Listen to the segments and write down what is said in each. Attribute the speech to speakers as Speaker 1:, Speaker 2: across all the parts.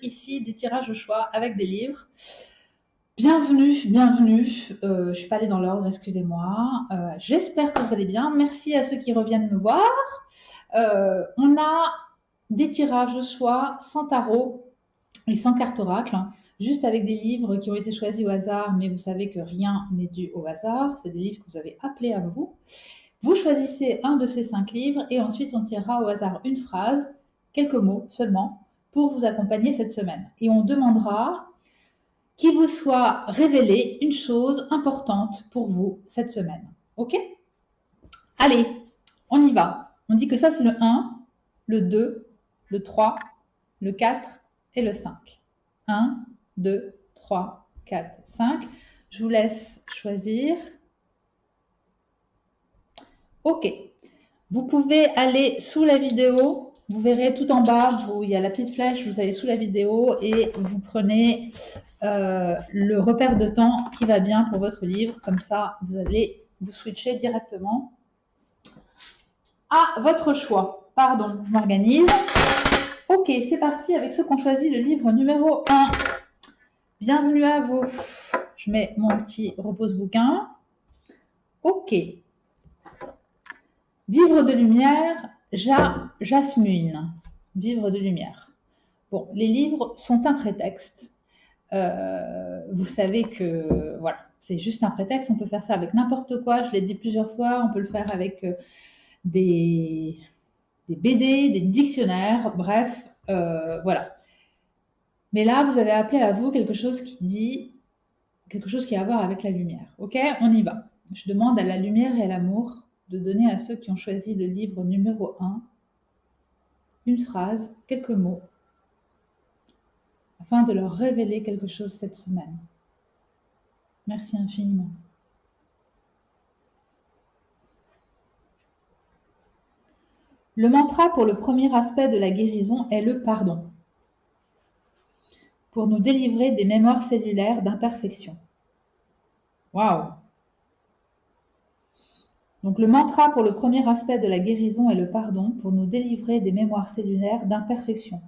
Speaker 1: Ici des tirages au choix avec des livres. Bienvenue, bienvenue. Je suis pas allée dans l'ordre, excusez-moi. J'espère que vous allez bien. Merci à ceux qui reviennent me voir. On a des tirages au choix sans tarot et sans carte oracle, juste avec des livres qui ont été choisis au hasard, mais vous savez que rien n'est dû au hasard. C'est des livres que vous avez appelés à vous. Vous choisissez un de ces 5 livres et ensuite on tirera au hasard une phrase, quelques mots seulement, pour vous accompagner cette semaine. Et on demandera qu'il vous soit révélé une chose importante pour vous cette semaine. Ok? Allez, on y va. On dit que ça c'est le 1, le 2, le 3, le 4 et le 5. 1, 2, 3, 4, 5. Je vous laisse choisir. Ok. Vous pouvez aller sous la vidéo, vous verrez tout en bas, il y a la petite flèche, vous allez sous la vidéo et vous prenez le repère de temps qui va bien pour votre livre. Comme ça, vous allez vous switcher directement à votre choix. Pardon, je m'organise. Ok, c'est parti avec ceux qui ont choisi le livre numéro 1. Bienvenue à vous. Je mets mon petit repose-bouquin. Ok. Vivre de lumière, Jasmine. Vivre de lumière. Bon, les livres sont un prétexte. Vous savez que voilà, c'est juste un prétexte. On peut faire ça avec n'importe quoi. Je l'ai dit plusieurs fois. On peut le faire avec des BD, des dictionnaires. Bref, voilà. Mais là, vous avez appelé à vous quelque chose qui a à voir avec la lumière. Ok, on y va. Je demande à la lumière et à l'amour de donner à ceux qui ont choisi le livre numéro 1 une phrase, quelques mots, afin de leur révéler quelque chose cette semaine. Merci infiniment. Le mantra pour le premier aspect de la guérison est le pardon, pour nous délivrer des mémoires cellulaires d'imperfection. Waouh! Donc le mantra pour le premier aspect de la guérison est le pardon, pour nous délivrer des mémoires cellulaires d'imperfection.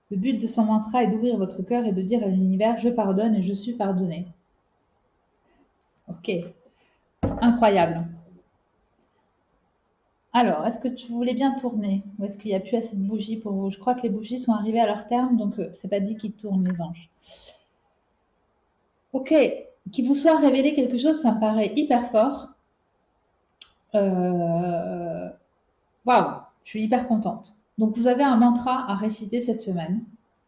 Speaker 1: Le but de ce mantra est d'ouvrir votre cœur et de dire à l'univers « Je pardonne et je suis pardonné ». Ok, incroyable. Alors, est-ce que tu voulais bien tourner ou est-ce qu'il n'y a plus assez de bougies pour vous? Je crois que les bougies sont arrivées à leur terme, donc c'est pas dit qu'ils tournent les anges. Ok, qu'il vous soit révélé quelque chose, ça me paraît hyper fort. Waouh, je suis hyper contente. Donc vous avez un mantra à réciter cette semaine.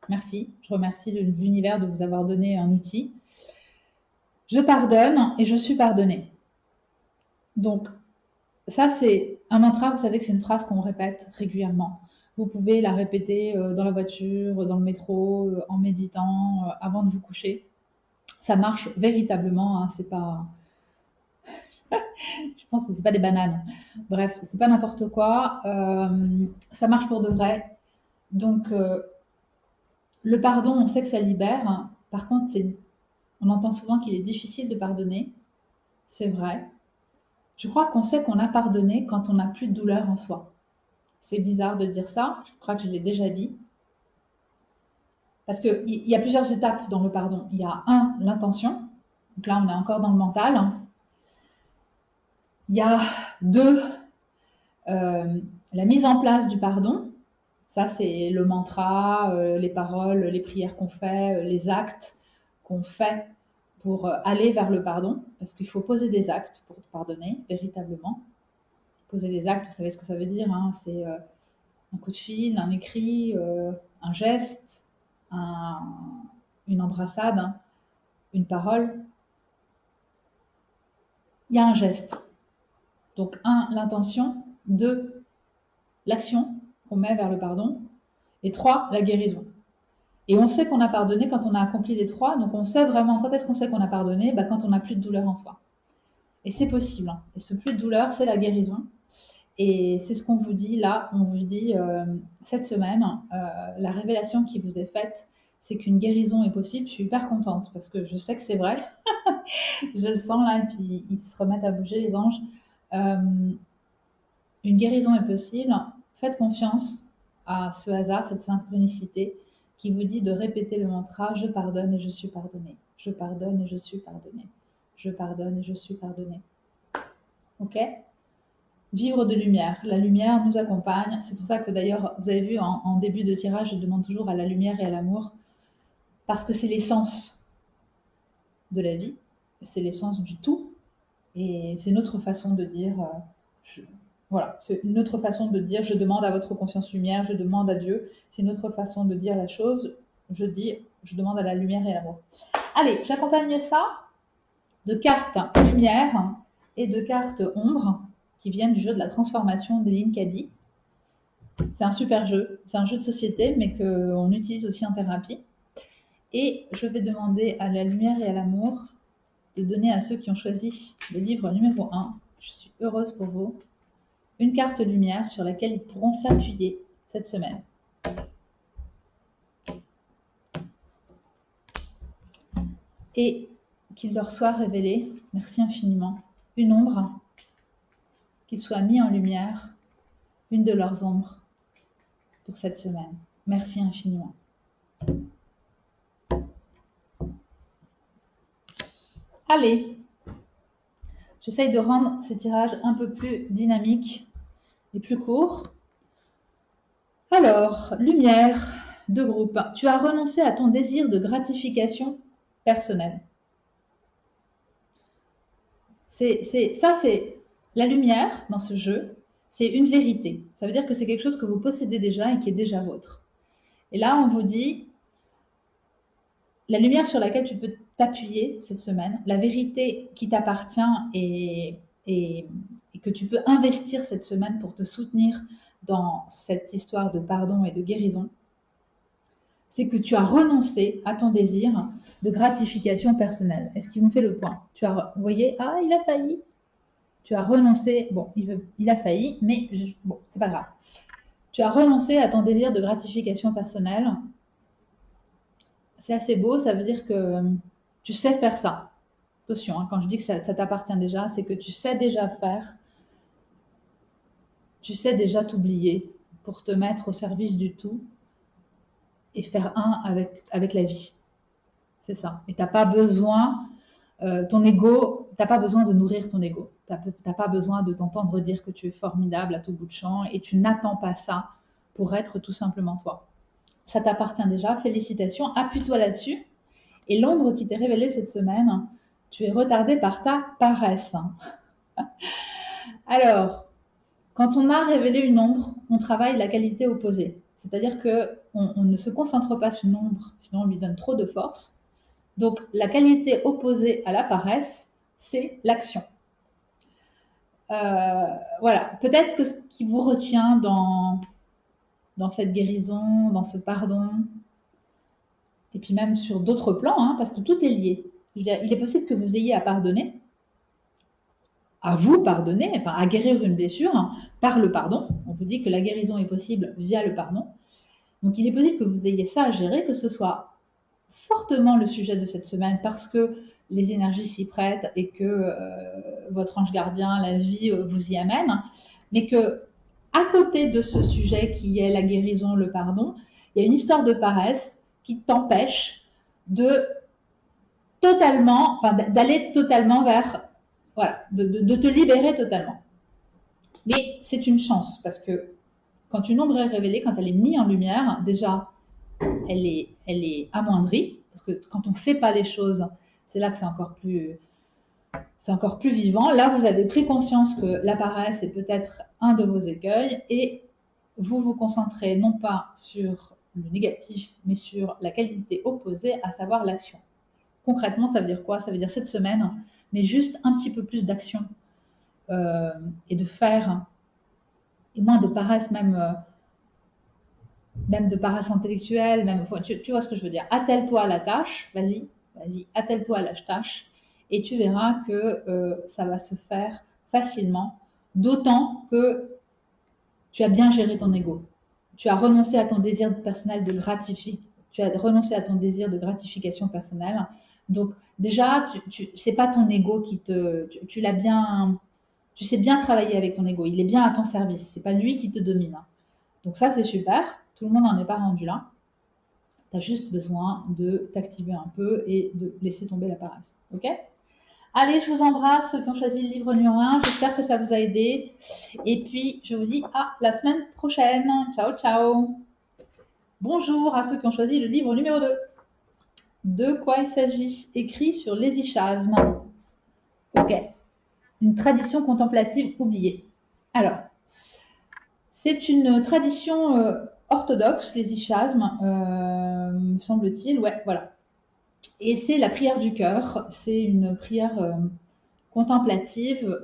Speaker 1: Merci, je remercie l'univers de vous avoir donné un outil. Je pardonne et je suis pardonné. Donc ça c'est un mantra, vous savez que c'est une phrase qu'on répète régulièrement. Vous pouvez la répéter dans la voiture, dans le métro, en méditant, avant de vous coucher. Ça marche véritablement, hein, c'est pas... Je pense que c'est pas des bananes. Bref, c'est pas n'importe quoi. Ça marche pour de vrai. Donc, le pardon, on sait que ça libère. Par contre, on entend souvent qu'il est difficile de pardonner. C'est vrai. Je crois qu'on sait qu'on a pardonné quand on n'a plus de douleur en soi. C'est bizarre de dire ça. Je crois que je l'ai déjà dit. Parce qu'il y a plusieurs étapes dans le pardon. Il y a l'intention. Donc là, on est encore dans le mental. Il y a 2, la mise en place du pardon. Ça, c'est le mantra, les paroles, les prières qu'on fait, les actes qu'on fait pour aller vers le pardon. Parce qu'il faut poser des actes pour pardonner, véritablement. Poser des actes, vous savez ce que ça veut dire, hein, c'est un coup de fil, un écrit, un geste, une embrassade, hein, une parole. Il y a un geste. Donc 1, l'intention. 2, l'action qu'on met vers le pardon. Et 3, la guérison. Et on sait qu'on a pardonné quand on a accompli les 3. Donc on sait vraiment, quand est-ce qu'on sait qu'on a pardonné? Quand on n'a plus de douleur en soi. Et c'est possible. Hein. Et ce plus de douleur, c'est la guérison. Et c'est ce qu'on vous dit là. On vous dit cette semaine, la révélation qui vous est faite, c'est qu'une guérison est possible. Je suis hyper contente parce que je sais que c'est vrai. Je le sens là, et puis ils se remettent à bouger, les anges. Une guérison est possible. Faites confiance à ce hasard, cette synchronicité qui vous dit de répéter le mantra « Je pardonne et je suis pardonné. Je pardonne et je suis pardonné. Je pardonne et je suis pardonné. » Ok? Vivre de lumière. La lumière nous accompagne. C'est pour ça que d'ailleurs, vous avez vu en début de tirage, je demande toujours à la lumière et à l'amour, parce que c'est l'essence de la vie, c'est l'essence du tout. Et c'est une autre façon de dire, voilà, c'est une autre façon de dire, je demande à votre conscience lumière, je demande à Dieu. C'est une autre façon de dire la chose. Je dis, je demande à la lumière et à l'amour. Allez, j'accompagne ça de cartes lumière et de cartes ombre qui viennent du jeu de la transformation des Linkadi. C'est un super jeu. C'est un jeu de société, mais qu'on utilise aussi en thérapie. Et je vais demander à la lumière et à l'amour de donner à ceux qui ont choisi le livre numéro 1, je suis heureuse pour vous, une carte lumière sur laquelle ils pourront s'appuyer cette semaine. Et qu'il leur soit révélé, merci infiniment, une ombre, qu'il soit mis en lumière, une de leurs ombres pour cette semaine. Merci infiniment. Allez, j'essaye de rendre ces tirages un peu plus dynamiques et plus courts. Alors, lumière de groupe. Tu as renoncé à ton désir de gratification personnelle. C'est la lumière dans ce jeu, c'est une vérité. Ça veut dire que c'est quelque chose que vous possédez déjà et qui est déjà vôtre. Et là, on vous dit, la lumière sur laquelle tu peux t'appuyer cette semaine, la vérité qui t'appartient et que tu peux investir cette semaine pour te soutenir dans cette histoire de pardon et de guérison, c'est que tu as renoncé à ton désir de gratification personnelle. Est-ce qu'il me fait le point? Vous voyez, ah, il a failli. Tu as renoncé, bon, il a failli, mais bon, c'est pas grave. Tu as renoncé à ton désir de gratification personnelle. C'est assez beau, ça veut dire que tu sais faire ça. Attention, hein, quand je dis que ça t'appartient déjà, c'est que tu sais déjà faire, tu sais déjà t'oublier pour te mettre au service du tout et faire un avec la vie. C'est ça. Et tu n'as pas besoin, ton ego, tu n'as pas besoin de nourrir ton ego. Tu n'as pas besoin de t'entendre dire que tu es formidable à tout bout de champ et tu n'attends pas ça pour être tout simplement toi. Ça t'appartient déjà, félicitations, appuie-toi là-dessus. Et l'ombre qui t'est révélée cette semaine, tu es retardé par ta paresse. Alors, quand on a révélé une ombre, on travaille la qualité opposée. C'est-à-dire qu'on ne se concentre pas sur une ombre, sinon on lui donne trop de force. Donc, la qualité opposée à la paresse, c'est l'action. Voilà, peut-être que ce qui vous retient dans cette guérison, dans ce pardon, et puis même sur d'autres plans, hein, parce que tout est lié. Je veux dire, il est possible que vous ayez à pardonner, à vous pardonner, enfin à guérir une blessure hein, par le pardon. On vous dit que la guérison est possible via le pardon. Donc il est possible que vous ayez ça à gérer, que ce soit fortement le sujet de cette semaine parce que les énergies s'y prêtent et que votre ange gardien, la vie vous y amène, mais que à côté de ce sujet qui est la guérison, le pardon, il y a une histoire de paresse qui t'empêche de totalement, enfin d'aller totalement vers, voilà, de te libérer totalement. Mais c'est une chance parce que quand une ombre est révélée, quand elle est mise en lumière, déjà, elle est amoindrie parce que quand on ne sait pas les choses, c'est là que c'est encore plus vivant. Là, vous avez pris conscience que la paresse est peut-être un de vos écueils et vous vous concentrez non pas sur le négatif, mais sur la qualité opposée, à savoir l'action. Concrètement, ça veut dire quoi? Ça veut dire cette semaine, mais juste un petit peu plus d'action et de faire, et moins de paresse même de paresse intellectuelle, même, tu vois ce que je veux dire. Attelle-toi à la tâche, vas-y, attelle-toi à la tâche, et tu verras que ça va se faire facilement, d'autant que tu as bien géré ton ego. Tu as renoncé à ton désir personnel de gratification. Tu as renoncé à ton désir de gratification personnelle. Donc déjà, c'est pas ton ego qui tu sais bien travailler avec ton ego. Il est bien à ton service. C'est pas lui qui te domine. Donc ça, c'est super. Tout le monde n'en est pas rendu là. Tu as juste besoin de t'activer un peu et de laisser tomber la paresse. Ok? Allez, je vous embrasse, ceux qui ont choisi le livre numéro 1. J'espère que ça vous a aidé. Et puis, je vous dis à la semaine prochaine. Ciao, ciao. Bonjour à ceux qui ont choisi le livre numéro 2. De quoi il s'agit? Écrit sur l'hésychasme. Ok. Une tradition contemplative oubliée. Alors, c'est une tradition orthodoxe, l'hésychasme, me semble-t-il. Ouais, voilà. Et c'est la prière du cœur. C'est une prière contemplative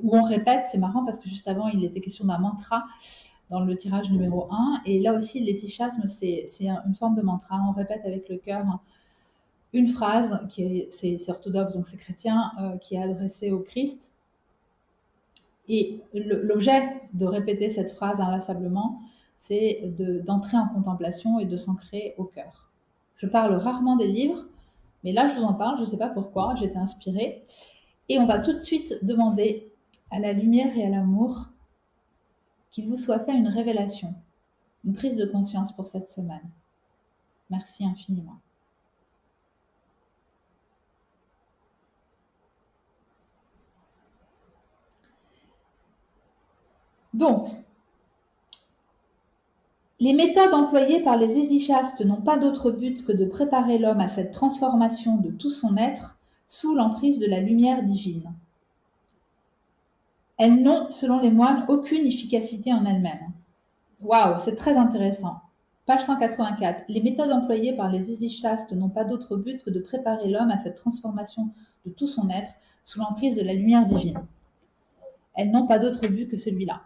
Speaker 1: où on répète. C'est marrant parce que juste avant, il était question d'un mantra dans le tirage numéro 1. Et là aussi, l'hésychasme, c'est une forme de mantra. On répète avec le cœur une phrase, c'est orthodoxe, donc c'est chrétien, qui est adressée au Christ. Et l'objet de répéter cette phrase inlassablement, c'est d'entrer en contemplation et de s'ancrer au cœur. Je parle rarement des livres, mais là je vous en parle, je ne sais pas pourquoi, j'ai été inspirée. Et on va tout de suite demander à la lumière et à l'amour qu'il vous soit fait une révélation, une prise de conscience pour cette semaine. Merci infiniment. Donc, les méthodes employées par les hésychastes n'ont pas d'autre but que de préparer l'homme à cette transformation de tout son être sous l'emprise de la lumière divine. Elles n'ont, selon les moines, aucune efficacité en elles-mêmes. Waouh, c'est très intéressant. Page 184. Les méthodes employées par les hésychastes n'ont pas d'autre but que de préparer l'homme à cette transformation de tout son être sous l'emprise de la lumière divine. Elles n'ont pas d'autre but que celui-là.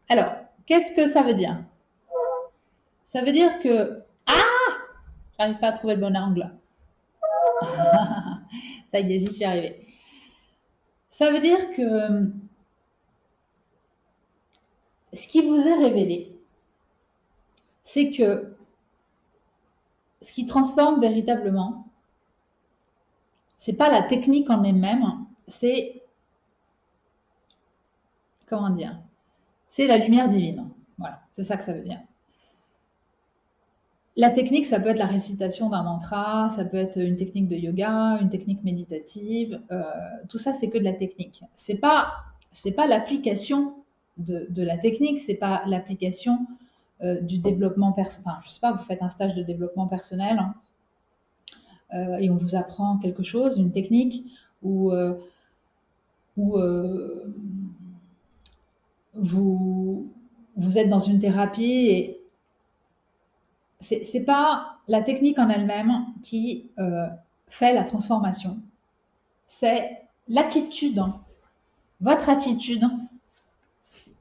Speaker 1: Alors, qu'est-ce que ça veut dire? Ça veut dire que... Ah! J'arrive pas à trouver le bon angle. Ça y est, j'y suis arrivée. Ça veut dire que ce qui vous est révélé, c'est que ce qui transforme véritablement, c'est pas la technique en elle-même, c'est, comment dire, c'est la lumière divine. Voilà, c'est ça que ça veut dire. La technique, ça peut être la récitation d'un mantra, ça peut être une technique de yoga, une technique méditative. Tout ça, c'est que de la technique. C'est pas l'application de la technique, c'est pas l'application du développement personnel. Enfin, je sais pas, vous faites un stage de développement personnel et on vous apprend quelque chose, une technique, ou vous êtes dans une thérapie et c'est pas la technique en elle-même qui fait la transformation. C'est l'attitude, votre attitude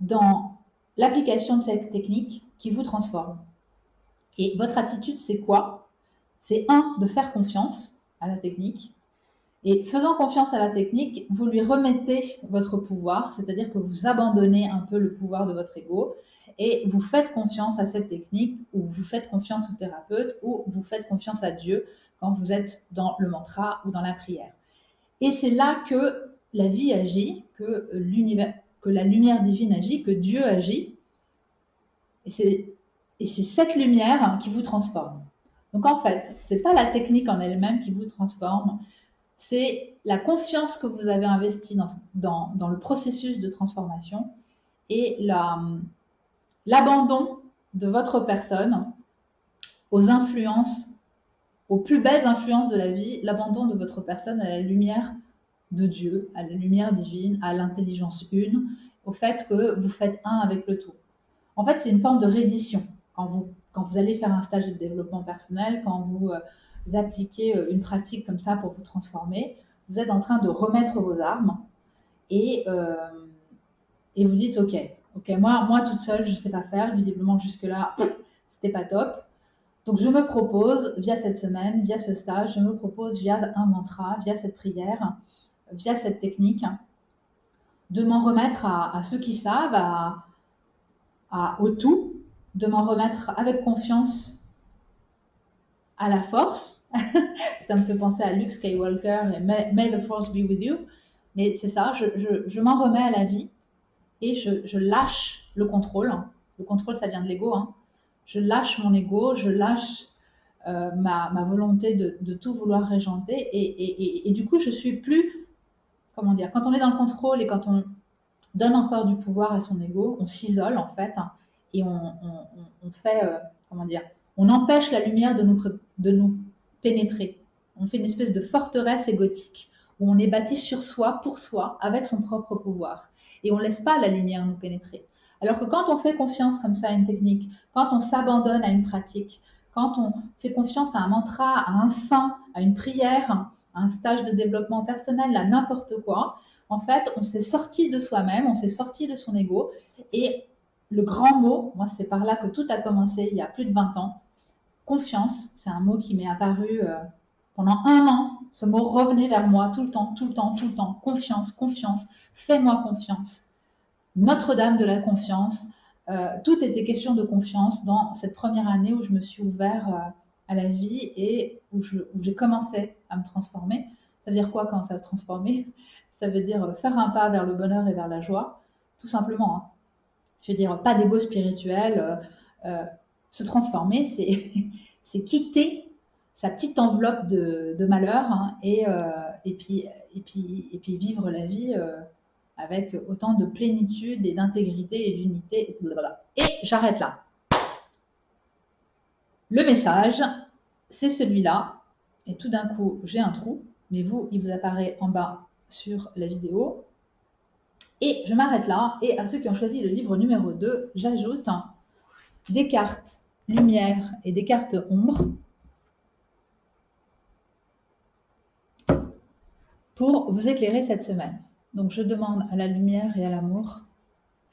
Speaker 1: dans l'application de cette technique qui vous transforme. Et votre attitude, c'est quoi? C'est de faire confiance à la technique. Et faisant confiance à la technique, vous lui remettez votre pouvoir, c'est-à-dire que vous abandonnez un peu le pouvoir de votre ego et vous faites confiance à cette technique, ou vous faites confiance au thérapeute, ou vous faites confiance à Dieu quand vous êtes dans le mantra ou dans la prière. Et c'est là que la vie agit, que la lumière divine agit, que Dieu agit. Et c'est cette lumière qui vous transforme. Donc en fait, ce n'est pas la technique en elle-même qui vous transforme, c'est la confiance que vous avez investie dans le processus de transformation et l'abandon de votre personne aux influences, aux plus belles influences de la vie, l'abandon de votre personne à la lumière de Dieu, à la lumière divine, à l'intelligence une, au fait que vous faites un avec le tout. En fait, c'est une forme de reddition. Quand vous allez faire un stage de développement personnel, quand vous appliquez une pratique comme ça pour vous transformer, vous êtes en train de remettre vos armes et vous dites ok, moi toute seule, je ne sais pas faire, visiblement jusque-là, c'était pas top. Donc je me propose, via cette semaine, via ce stage, je me propose via un mantra, via cette prière, via cette technique, de m'en remettre à ceux qui savent, au tout, de m'en remettre avec confiance à la force. Ça me fait penser à Luke Skywalker et May the Force be with you. Mais c'est ça, je m'en remets à la vie et je lâche le contrôle, Le contrôle, ça vient de l'ego. Hein. Je lâche mon ego, je lâche ma volonté de tout vouloir régenter. Et du coup, je suis plus, comment dire, quand on est dans le contrôle et quand on donne encore du pouvoir à son ego, on s'isole en fait, hein, et on fait, comment dire, on empêche la lumière de nous pénétrer. On fait une espèce de forteresse égotique où on est bâti sur soi, pour soi, avec son propre pouvoir. Et on ne laisse pas la lumière nous pénétrer. Alors que quand on fait confiance comme ça à une technique, quand on s'abandonne à une pratique, quand on fait confiance à un mantra, à un saint, à une prière, à un stage de développement personnel, à n'importe quoi, en fait, on s'est sorti de soi-même, on s'est sorti de son ego. Et le grand mot, moi, c'est par là que tout a commencé il y a plus de 20 ans. Confiance, c'est un mot qui m'est apparu pendant un an. Ce mot revenait vers moi tout le temps, tout le temps, tout le temps. Confiance, confiance, fais-moi confiance. Notre-Dame de la confiance. Tout était question de confiance dans cette première année où je me suis ouvert à la vie et où j'ai commencé à me transformer. Ça veut dire quoi quand ça se transformer? Ça veut dire faire un pas vers le bonheur et vers la joie, tout simplement. Hein. Je veux dire, pas d'ego spirituel. Se transformer, c'est quitter sa petite enveloppe de malheur, hein, et puis vivre la vie avec autant de plénitude et d'intégrité et d'unité. Et j'arrête là. Le message, c'est celui-là. Et tout d'un coup, j'ai un trou, mais vous, il vous apparaît en bas sur la vidéo. Et je m'arrête là. Et à ceux qui ont choisi le livre numéro 2, j'ajoute des cartes lumière et des cartes ombre pour vous éclairer cette semaine. Donc je demande à la lumière et à l'amour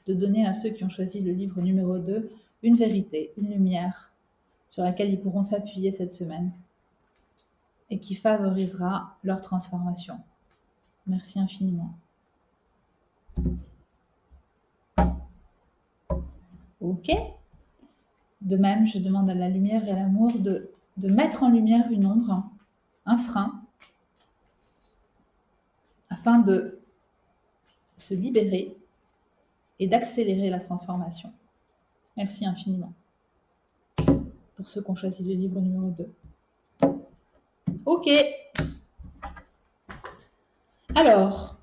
Speaker 1: de donner à ceux qui ont choisi le livre numéro 2 une vérité, une lumière sur laquelle ils pourront s'appuyer cette semaine et qui favorisera leur transformation. Merci infiniment. Ok. De même, je demande à la lumière et à l'amour de mettre en lumière une ombre, un frein, afin de se libérer et d'accélérer la transformation. Merci infiniment pour ceux qui ont choisi le livre numéro 2. Ok. Alors,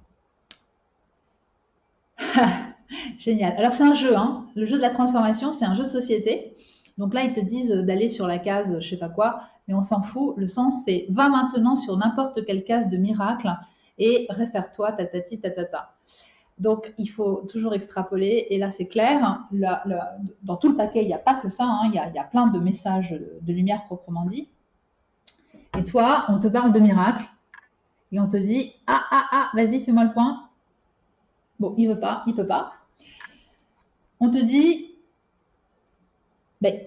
Speaker 1: génial. Alors c'est un jeu, hein. Le jeu de la transformation, c'est un jeu de société. Donc là, ils te disent d'aller sur la case, je sais pas quoi, mais on s'en fout. Le sens, c'est va maintenant sur n'importe quelle case de miracle et réfère-toi, tatati, tatata. Donc, il faut toujours extrapoler. Et là, c'est clair. Dans tout le paquet, il n'y a pas que ça. Hein. Il y a plein de messages de lumière proprement dit. Et toi, on te parle de miracle. Et on te dit, vas-y, fais-moi le point. Bon, il veut pas, il peut pas. On te dit,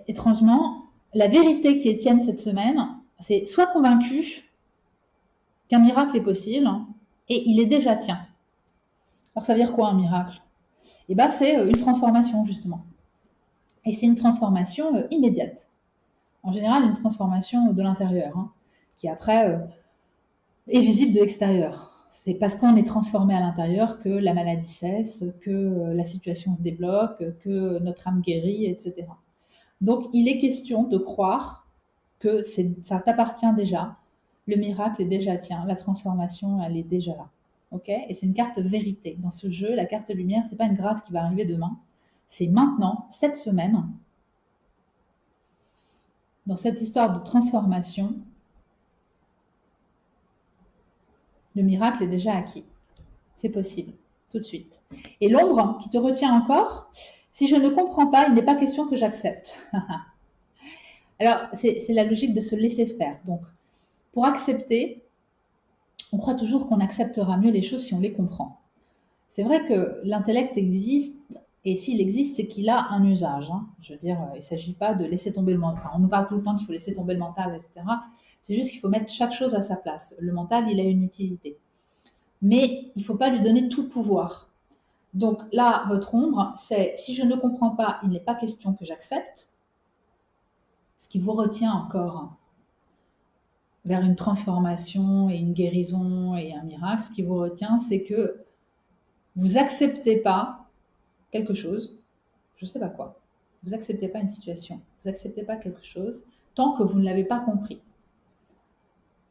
Speaker 1: étrangement, la vérité qui est tienne cette semaine, c'est sois convaincu qu'un miracle est possible et il est déjà tien. Alors, ça veut dire quoi un miracle? Eh bien, c'est une transformation, justement. Et c'est une transformation immédiate. En général, une transformation de l'intérieur, hein, qui après est visible de l'extérieur. C'est parce qu'on est transformé à l'intérieur que la maladie cesse, que la situation se débloque, que notre âme guérit, etc. Donc, il est question de croire que ça t'appartient déjà, le miracle est déjà tien, la transformation, elle est déjà là. Okay, et c'est une carte vérité. Dans ce jeu, la carte lumière, c'est pas une grâce qui va arriver demain, c'est maintenant, cette semaine, dans cette histoire de transformation, le miracle est déjà acquis. C'est possible, tout de suite. Et l'ombre qui te retient encore, si je ne comprends pas, il n'est pas question que j'accepte. Alors, c'est la logique de se laisser faire. Donc, pour accepter, on croit toujours qu'on acceptera mieux les choses si on les comprend. C'est vrai que l'intellect existe, et s'il existe, c'est qu'il a un usage. Hein. Je veux dire, il ne s'agit pas de laisser tomber le mental. Enfin, on nous parle tout le temps qu'il faut laisser tomber le mental, etc. C'est juste qu'il faut mettre chaque chose à sa place. Le mental, il a une utilité. Mais il ne faut pas lui donner tout le pouvoir. Donc là, votre ombre, c'est si je ne comprends pas, il n'est pas question que j'accepte. Ce qui vous retient encore vers une transformation et une guérison et un miracle, ce qui vous retient, c'est que vous n'acceptez pas quelque chose, je ne sais pas quoi. Vous n'acceptez pas une situation, vous n'acceptez pas quelque chose tant que vous ne l'avez pas compris.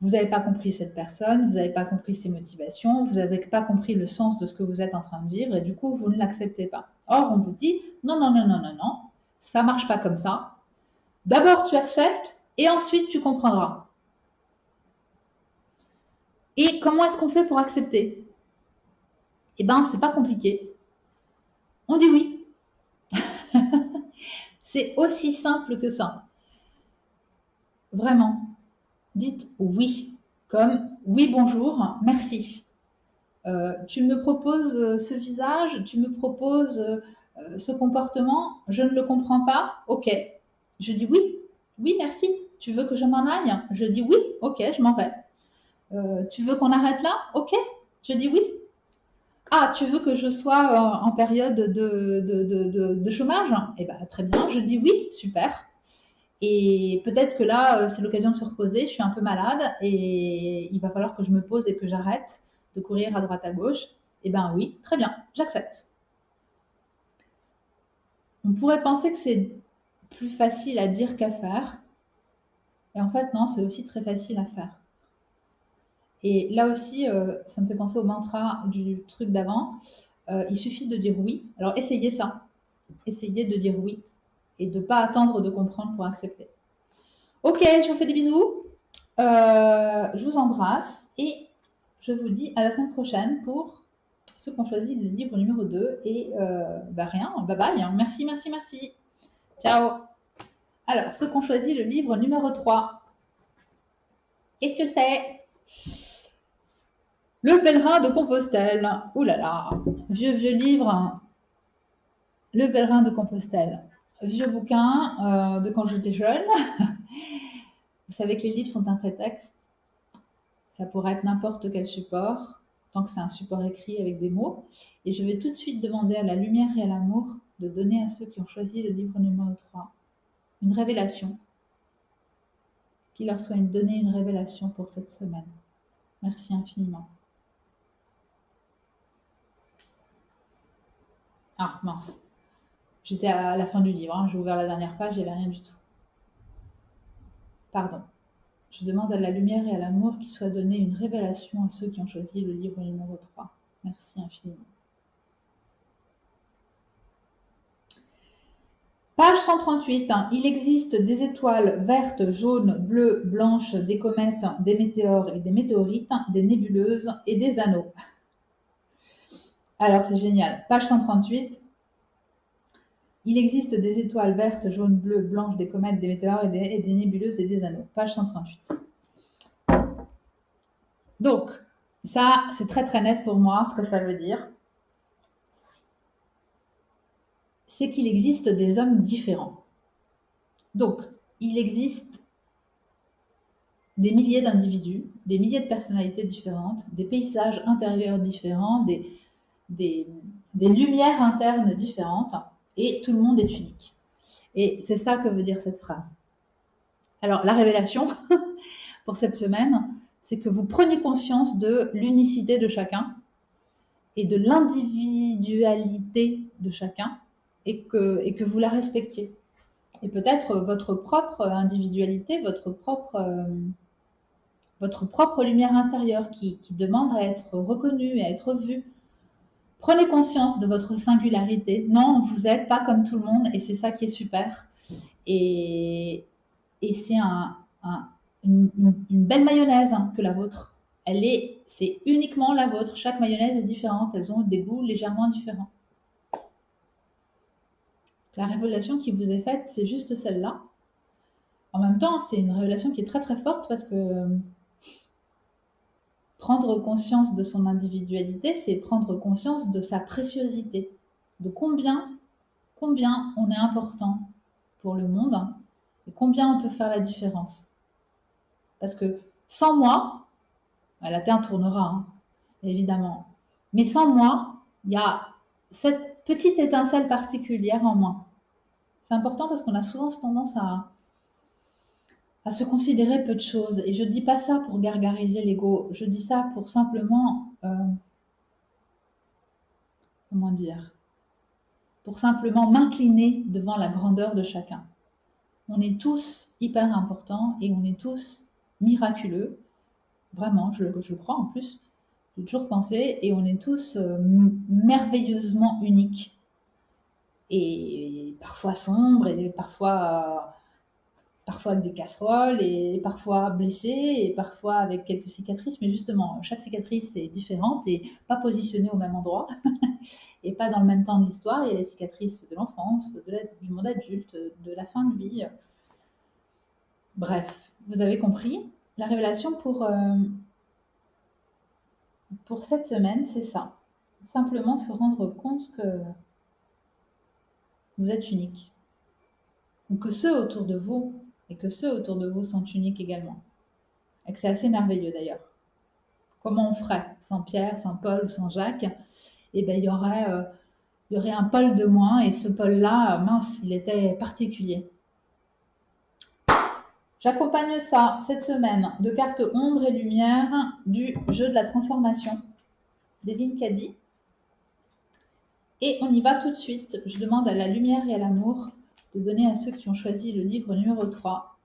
Speaker 1: Vous n'avez pas compris cette personne, vous n'avez pas compris ses motivations, vous n'avez pas compris le sens de ce que vous êtes en train de vivre et du coup, vous ne l'acceptez pas. Or, on vous dit non, non, non, non, non, non, ça marche pas comme ça. D'abord, tu acceptes et ensuite, tu comprendras. Et comment est-ce qu'on fait pour accepter? Eh bien, c'est pas compliqué. On dit oui. C'est aussi simple que ça. Vraiment. Dites oui. Comme oui, bonjour, merci. Tu me proposes ce visage, tu me proposes ce comportement, je ne le comprends pas, ok. Je dis oui, oui, merci. Tu veux que je m'en aille? Je dis oui, ok, je m'en vais. Tu veux qu'on arrête là? Ok, je dis oui. Ah, tu veux que je sois en période de chômage? Eh bien, très bien, je dis oui, super. Et peut-être que là, c'est l'occasion de se reposer, je suis un peu malade et il va falloir que je me pose et que j'arrête de courir à droite à gauche. Eh bien oui, très bien, j'accepte. On pourrait penser que c'est plus facile à dire qu'à faire. Et en fait, non, c'est aussi très facile à faire. Et là aussi, ça me fait penser au mantra du truc d'avant. Il suffit de dire oui. Alors essayez ça. Essayez de dire oui et de ne pas attendre de comprendre pour accepter. Ok, je vous fais des bisous. Je vous embrasse et je vous dis à la semaine prochaine pour ceux qui ont choisi le livre numéro 2. Et rien, bye bye. Merci, merci, merci. Ciao. Alors, ceux qui ont choisi le livre numéro 3. Qu'est-ce que c'est? Le pèlerin de Compostelle. Ouh là là, vieux livre. Le pèlerin de Compostelle. Vieux bouquin de quand j'étais jeune. Vous savez que les livres sont un prétexte. Ça pourrait être n'importe quel support, tant que c'est un support écrit avec des mots. Et je vais tout de suite demander à la lumière et à l'amour de donner à ceux qui ont choisi le livre numéro 3 une révélation. Qu'il leur soit donné une révélation pour cette semaine. Merci infiniment. Ah mince, j'étais à la fin du livre, hein. J'ai ouvert la dernière page, il n'y avait rien du tout. Pardon. Je demande à la lumière et à l'amour qu'il soit donné une révélation à ceux qui ont choisi le livre numéro 3. Merci infiniment. Page 138. Il existe des étoiles vertes, jaunes, bleues, blanches, des comètes, des météores et des météorites, des nébuleuses et des anneaux. Alors c'est génial. Page 138. Il existe des étoiles vertes, jaunes, bleues, blanches, des comètes, des météores et des nébuleuses et des anneaux. Page 138. Donc, ça, c'est très très net pour moi, ce que ça veut dire. C'est qu'il existe des hommes différents. Donc, il existe des milliers d'individus, des milliers de personnalités différentes, des paysages intérieurs différents, des lumières internes différentes, et tout le monde est unique. Et c'est ça que veut dire cette phrase. Alors, la révélation pour cette semaine, c'est que vous preniez conscience de l'unicité de chacun et de l'individualité de chacun et que vous la respectiez. Et peut-être votre propre individualité, votre propre lumière intérieure qui demande à être reconnue et à être vue. Prenez conscience de votre singularité. Non, vous n'êtes pas comme tout le monde et c'est ça qui est super. Et c'est une belle mayonnaise que la vôtre. C'est uniquement la vôtre. Chaque mayonnaise est différente. Elles ont des goûts légèrement différents. La révélation qui vous est faite, c'est juste celle-là. En même temps, c'est une révélation qui est très très forte parce que prendre conscience de son individualité, c'est prendre conscience de sa préciosité, de combien on est important pour le monde et combien on peut faire la différence. Parce que sans moi, la Terre tournera, hein, évidemment, mais sans moi, il y a cette petite étincelle particulière en moi. C'est important parce qu'on a souvent tendance à se considérer peu de choses. Et je ne dis pas ça pour gargariser l'ego, je dis ça pour simplement, comment dire, pour simplement m'incliner devant la grandeur de chacun. On est tous hyper importants et on est tous miraculeux. Vraiment, je le crois en plus. J'ai toujours pensé, et on est tous merveilleusement uniques. Et parfois sombres, et parfois avec des casseroles, et parfois blessés, et parfois avec quelques cicatrices. Mais justement, chaque cicatrice est différente et pas positionnée au même endroit, et pas dans le même temps de l'histoire. Il y a les cicatrices de l'enfance, du monde adulte, de la fin de vie. Bref, vous avez compris. La révélation pour cette semaine, c'est ça. Simplement se rendre compte que vous êtes unique. Ou que ceux autour de vous, et que ceux autour de vous sont uniques également. Et que c'est assez merveilleux d'ailleurs. Comment on ferait sans Pierre, sans Paul ou sans Jacques? Eh bien, il y aurait un Paul de moins, et ce Paul-là, mince, il était particulier. J'accompagne ça cette semaine de cartes ombre et lumière du jeu de la transformation d'Evelyne Caddy. Et on y va tout de suite. Je demande à la lumière et à l'amour de donner à ceux qui ont choisi le livre numéro 3.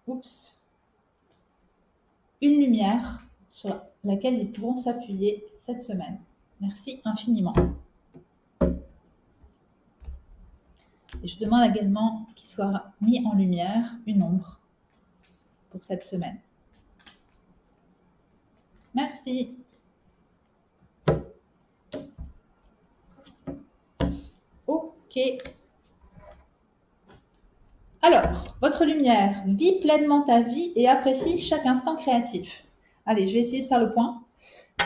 Speaker 1: Oups. Une lumière sur laquelle ils pourront s'appuyer cette semaine. Merci infiniment. Et je demande également qu'il soit mis en lumière une ombre pour cette semaine. Merci. Ok. Alors, votre lumière, vis pleinement ta vie et apprécie chaque instant créatif. Allez, je vais essayer de faire le point.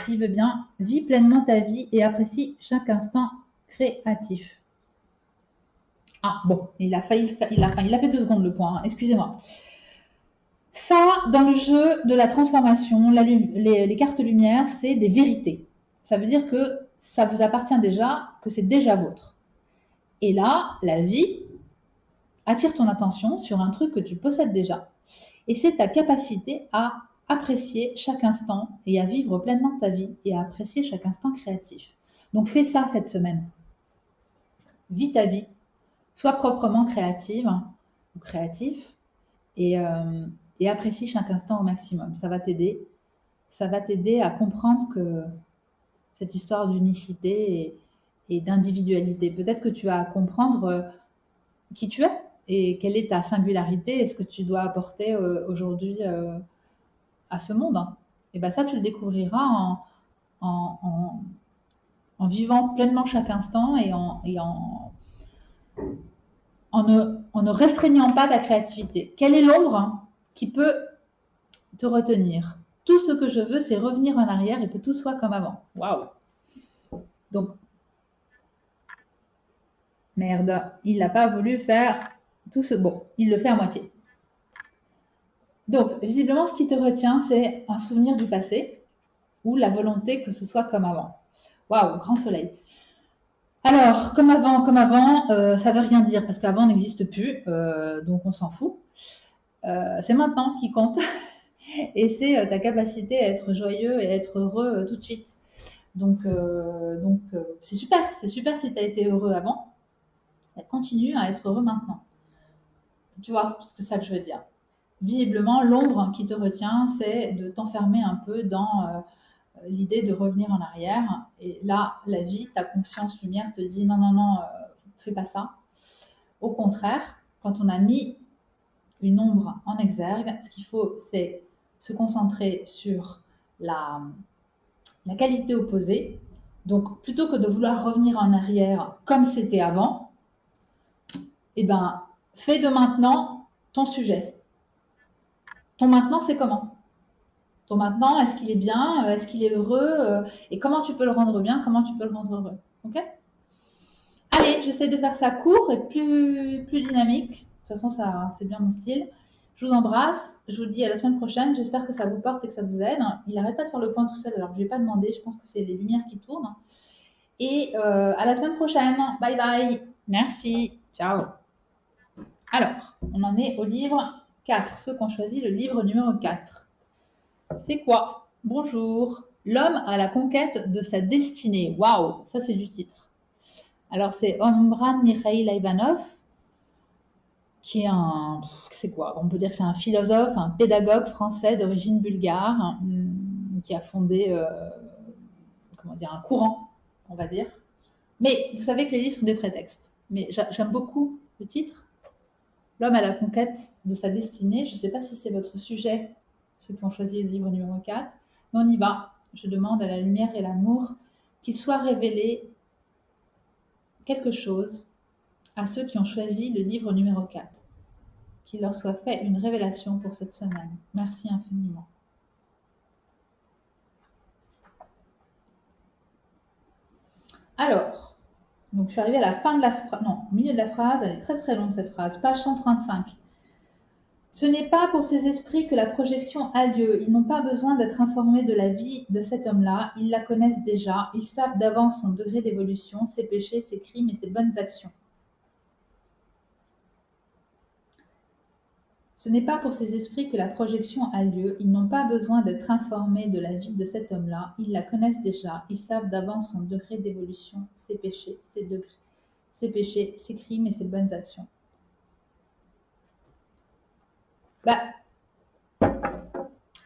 Speaker 1: S'il veut bien, vis pleinement ta vie et apprécie chaque instant créatif. Ah bon, il a fait 2 secondes le point, hein, excusez-moi. Ça, dans le jeu de la transformation, les cartes lumière, c'est des vérités. Ça veut dire que ça vous appartient déjà, que c'est déjà vôtre. Et là, la vie attire ton attention sur un truc que tu possèdes déjà. Et c'est ta capacité à apprécier chaque instant et à vivre pleinement ta vie et à apprécier chaque instant créatif. Donc fais ça cette semaine. Vis ta vie. Sois proprement créative ou créatif et apprécie chaque instant au maximum. Ça va t'aider. Ça va t'aider à comprendre que cette histoire d'unicité et d'individualité, peut-être que tu vas comprendre qui tu es et quelle est ta singularité et ce que tu dois apporter aujourd'hui à ce monde. Et bien ça, tu le découvriras en vivant pleinement chaque instant et en ne restreignant pas ta créativité. Quelle est l'ombre qui peut te retenir? Tout ce que je veux, c'est revenir en arrière et que tout soit comme avant. Waouh! Donc, merde, il n'a pas voulu faire tout ce... Bon, il le fait à moitié. Donc, visiblement, ce qui te retient, c'est un souvenir du passé ou la volonté que ce soit comme avant. Waouh, grand soleil. Alors, comme avant, ça veut rien dire parce qu'avant n'existe plus, donc on s'en fout. C'est maintenant qui compte et c'est ta capacité à être joyeux et à être heureux tout de suite. Donc c'est super si tu as été heureux avant. Continue à être heureux maintenant. Tu vois, c'est ça que je veux dire. Visiblement, l'ombre qui te retient, c'est de t'enfermer un peu dans l'idée de revenir en arrière. Et là, la vie, ta conscience lumière te dit non, fais pas ça. Au contraire, quand on a mis une ombre en exergue, ce qu'il faut, c'est se concentrer sur la qualité opposée. Donc, plutôt que de vouloir revenir en arrière comme c'était avant, eh ben, fais de maintenant ton sujet. Ton maintenant, c'est comment? Ton maintenant, est-ce qu'il est bien? Est-ce qu'il est heureux? Et comment tu peux le rendre bien? Comment tu peux le rendre heureux? Ok? Allez, j'essaie de faire ça court et plus dynamique. De toute façon, ça, c'est bien mon style. Je vous embrasse. Je vous dis à la semaine prochaine. J'espère que ça vous porte et que ça vous aide. Il n'arrête pas de faire le point tout seul, alors je ne vais pas demander. Je pense que c'est les lumières qui tournent. Et à la semaine prochaine. Bye bye. Merci. Ciao. Alors, on en est au livre 4. Ceux qui ont choisi le livre numéro 4. C'est quoi? Bonjour. L'homme à la conquête de sa destinée. Waouh, ça c'est du titre. Alors, c'est Omran Mikhail Ivanov, qui est c'est quoi? On peut dire que c'est un philosophe, un pédagogue français d'origine bulgare, qui a fondé, comment dire, un courant, on va dire. Mais vous savez que les livres sont des prétextes. Mais j'aime beaucoup le titre, L'homme à la conquête de sa destinée. Je ne sais pas si c'est votre sujet, ceux qui ont choisi le livre numéro 4, mais on y va. Je demande à la lumière et l'amour qu'il soit révélé quelque chose à ceux qui ont choisi le livre numéro 4. Qu'il leur soit fait une révélation pour cette semaine. Merci infiniment. Alors, donc je suis arrivée à la fin de la phrase, non, au milieu de la phrase, elle est très très longue cette phrase, page 135. Ce n'est pas pour ces esprits que la projection a lieu. Ils n'ont pas besoin d'être informés de la vie de cet homme-là. Ils la connaissent déjà. Ils savent d'avance son degré d'évolution, ses péchés, ses crimes et ses bonnes actions. Ce n'est pas pour ces esprits que la projection a lieu. Ils n'ont pas besoin d'être informés de la vie de cet homme-là. Ils la connaissent déjà. Ils savent d'avance son degré d'évolution, ses péchés, ses crimes et ses bonnes actions.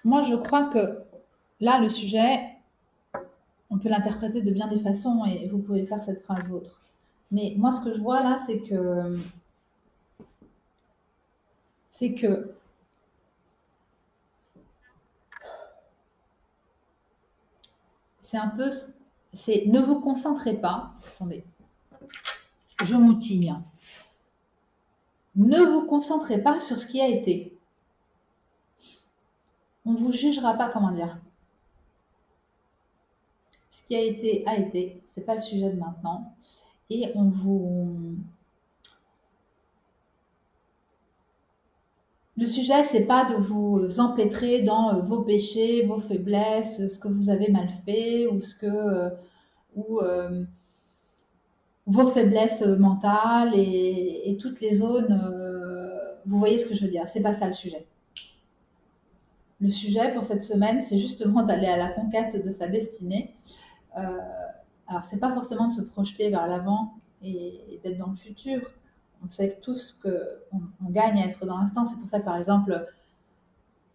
Speaker 1: Moi, je crois que là, le sujet, on peut l'interpréter de bien des façons et vous pouvez faire cette phrase vôtre. Mais moi, ce que je vois là, c'est que c'est un peu, c'est ne vous concentrez pas. Attendez, je moutille. Ne vous concentrez pas sur ce qui a été. On ne vous jugera pas, comment dire. Ce qui a été. C'est pas le sujet de maintenant. Et on vous. Le sujet, c'est pas de vous empêtrer dans vos péchés, vos faiblesses, ce que vous avez mal fait ou vos faiblesses mentales et toutes les zones. Vous voyez ce que je veux dire? C'est pas ça le sujet. Le sujet pour cette semaine, c'est justement d'aller à la conquête de sa destinée. Alors, c'est pas forcément de se projeter vers l'avant et d'être dans le futur. On sait tous qu'on gagne à être dans l'instant. C'est pour ça que, par exemple,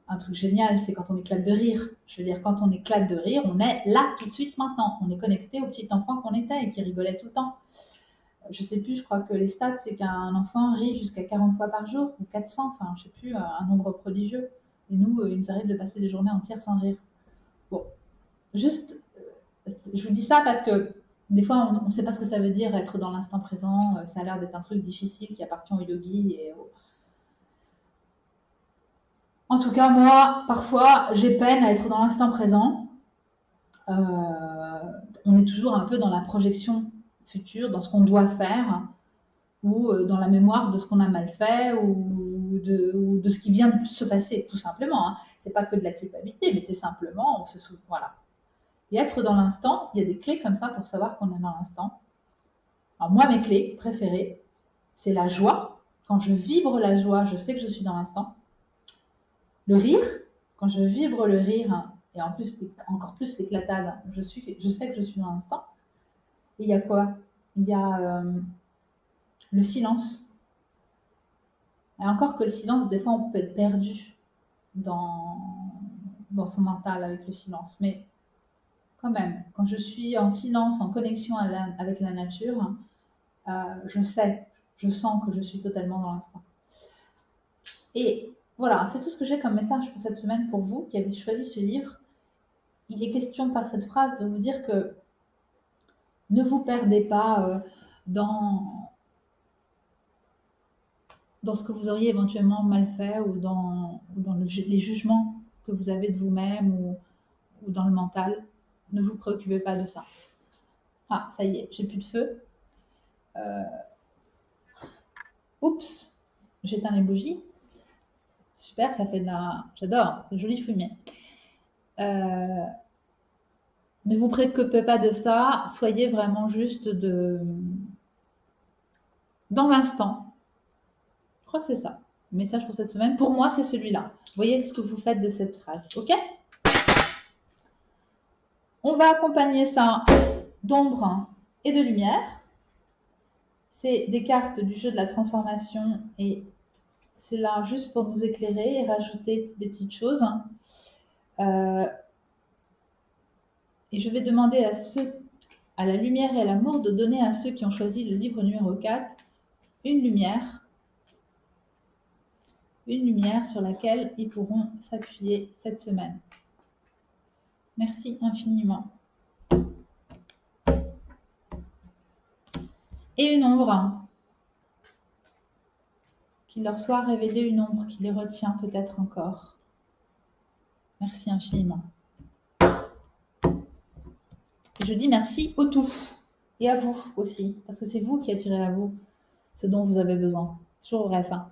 Speaker 1: un truc génial, c'est quand on éclate de rire. Je veux dire, quand on éclate de rire, on est là tout de suite maintenant. On est connecté au petit enfant qu'on était et qui rigolait tout le temps. Je sais plus, je crois que les stats, c'est qu'un enfant rit jusqu'à 40 fois par jour, ou 400, enfin, je sais plus, un nombre prodigieux. Et nous, il nous arrive de passer des journées entières sans rire. Bon, juste, je vous dis ça parce que des fois, on ne sait pas ce que ça veut dire être dans l'instant présent. Ça a l'air d'être un truc difficile qui appartient aux yogis. En tout cas, moi, parfois, j'ai peine à être dans l'instant présent. On est toujours un peu dans la projection future, dans ce qu'on doit faire, ou dans la mémoire de ce qu'on a mal fait, ou de ce qui vient de se passer, tout simplement. Hein. C'est pas que de la culpabilité, mais c'est simplement, on se souvient, voilà. Et être dans l'instant, il y a des clés comme ça pour savoir qu'on est dans l'instant. Alors moi, mes clés préférées, c'est la joie. Quand je vibre la joie, je sais que je suis dans l'instant. Le rire, quand je vibre le rire, et en plus, encore plus l'éclatade, je sais que je suis dans l'instant. Et il y a quoi? Il y a le silence. Et encore que le silence, des fois, on peut être perdu dans son mental avec le silence. Mais quand même, quand je suis en silence, en connexion avec la nature, je sens que je suis totalement dans l'instant. Et voilà, c'est tout ce que j'ai comme message pour cette semaine pour vous qui avez choisi ce livre. Il est question par cette phrase de vous dire que ne vous perdez pas dans ce que vous auriez éventuellement mal fait ou dans les jugements que vous avez de vous-même ou dans le mental. Ne vous préoccupez pas de ça. Ah, ça y est, j'ai plus de feu. Oups, j'éteins les bougies. Super, ça fait de la... J'adore, de jolie fumée. Ne vous préoccupez pas de ça, soyez vraiment juste dans l'instant. Je crois que c'est ça. Le message pour cette semaine, pour moi, c'est celui-là. Voyez ce que vous faites de cette phrase, ok? On va accompagner ça d'ombre et de lumière. C'est des cartes du jeu de la transformation et c'est là juste pour nous éclairer et rajouter des petites choses. Et je vais demander à la lumière et à l'amour, de donner à ceux qui ont choisi le livre numéro 4 une lumière sur laquelle ils pourront s'appuyer cette semaine. Merci infiniment. Et une ombre, qu'il leur soit révélé une ombre qui les retient peut-être encore. Merci infiniment. Et je dis merci au tout, et à vous aussi, parce que c'est vous qui attirez à vous ce dont vous avez besoin. C'est toujours vrai ça.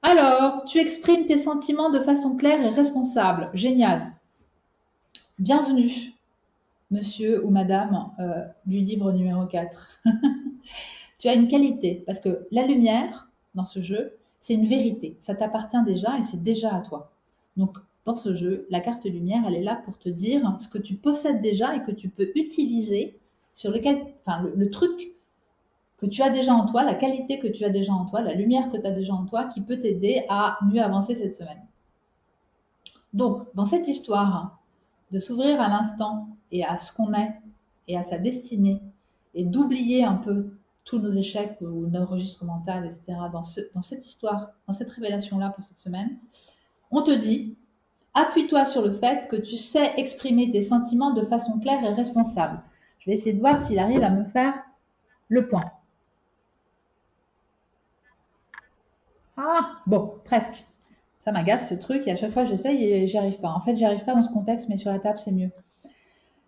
Speaker 1: Alors, tu exprimes tes sentiments de façon claire et responsable. Génial. Bienvenue, monsieur ou madame du livre numéro 4. Tu as une qualité, parce que la lumière, dans ce jeu, c'est une vérité. Ça t'appartient déjà et c'est déjà à toi. Donc, dans ce jeu, la carte lumière, elle est là pour te dire ce que tu possèdes déjà et que tu peux utiliser sur lequel, enfin, le truc que tu as déjà en toi, la qualité que tu as déjà en toi, la lumière que tu as déjà en toi, qui peut t'aider à mieux avancer cette semaine. Donc, dans cette histoire de s'ouvrir à l'instant et à ce qu'on est et à sa destinée et d'oublier un peu tous nos échecs ou nos registres mentaux, etc., dans cette histoire, dans cette révélation-là pour cette semaine, on te dit, appuie-toi sur le fait que tu sais exprimer tes sentiments de façon claire et responsable. Je vais essayer de voir s'il arrive à me faire le point. Ah, bon, presque. Ça m'agace ce truc et à chaque fois j'essaye et j'y arrive pas. En fait, j'y arrive pas dans ce contexte, mais sur la table, c'est mieux.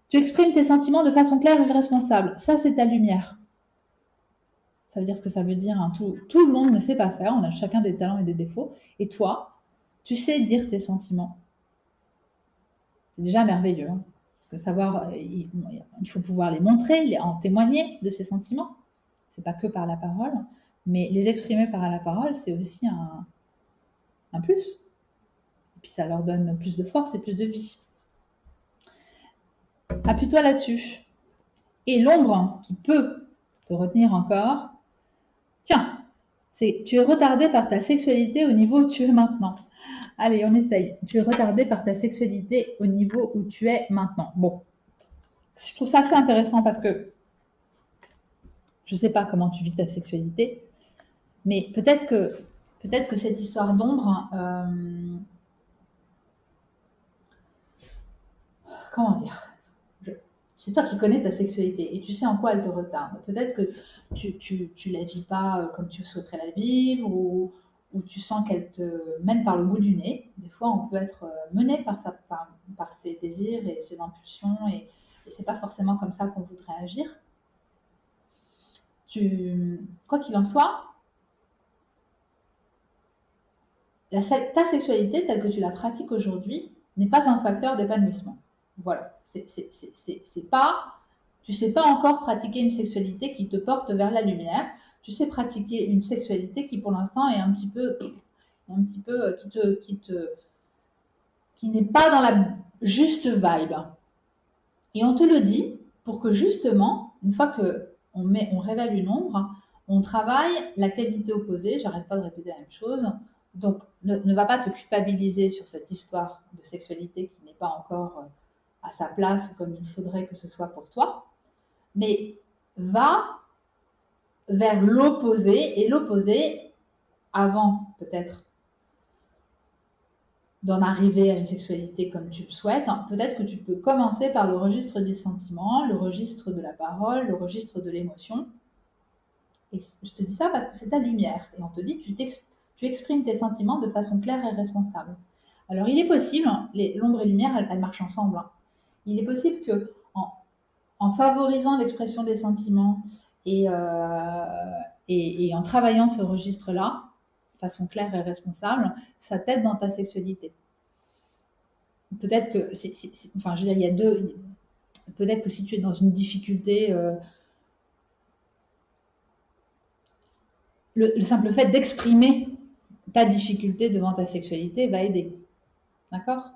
Speaker 1: Tu exprimes tes sentiments de façon claire et responsable. Ça, c'est ta lumière. Ça veut dire ce que ça veut dire. Hein. Tout le monde ne sait pas faire. On a chacun des talents et des défauts. Et toi, tu sais dire tes sentiments. C'est déjà merveilleux. Hein. Que savoir, il faut pouvoir les montrer, en témoigner de ses sentiments. C'est pas que par la parole, mais les exprimer par la parole, c'est aussi un plus. Et puis ça leur donne plus de force et plus de vie. Appuie-toi là-dessus. Et l'ombre qui peut te retenir encore, tiens, tu es retardé par ta sexualité au niveau où tu es maintenant. Allez, on essaye. Tu es retardé par ta sexualité au niveau où tu es maintenant. Bon, je trouve ça assez intéressant parce que je ne sais pas comment tu vis ta sexualité, mais peut-être que cette histoire d'ombre, comment dire, c'est toi qui connais ta sexualité et tu sais en quoi elle te retarde. Peut-être que tu la vis pas comme tu souhaiterais la vivre ou tu sens qu'elle te mène par le bout du nez. Des fois, on peut être mené par ses désirs et ses impulsions et c'est pas forcément comme ça qu'on voudrait agir. Quoi qu'il en soit, ta sexualité telle que tu la pratiques aujourd'hui n'est pas un facteur d'épanouissement. Voilà, c'est pas, tu sais pas encore pratiquer une sexualité qui te porte vers la lumière. Tu sais pratiquer une sexualité qui, pour l'instant, est un petit peu qui n'est pas dans la juste vibe. Et on te le dit pour que justement, une fois que on révèle une ombre, on travaille la qualité opposée. J'arrête pas de répéter la même chose. Donc, ne va pas te culpabiliser sur cette histoire de sexualité qui n'est pas encore à sa place ou comme il faudrait que ce soit pour toi, mais va vers l'opposé et l'opposé avant peut-être d'en arriver à une sexualité comme tu le souhaites. Peut-être que tu peux commencer par le registre des sentiments, le registre de la parole, le registre de l'émotion. Et je te dis ça parce que c'est ta lumière. Et on te dit que tu exprimes tes sentiments de façon claire et responsable. Alors, il est possible, l'ombre et lumière, elles marchent ensemble. Hein. Il est possible que, en favorisant l'expression des sentiments et en travaillant ce registre-là, de façon claire et responsable, ça t'aide dans ta sexualité. Peut-être que, enfin, je veux dire, il y a deux. Peut-être que si tu es dans une difficulté, le simple fait d'exprimer ta difficulté devant ta sexualité va aider. D'accord?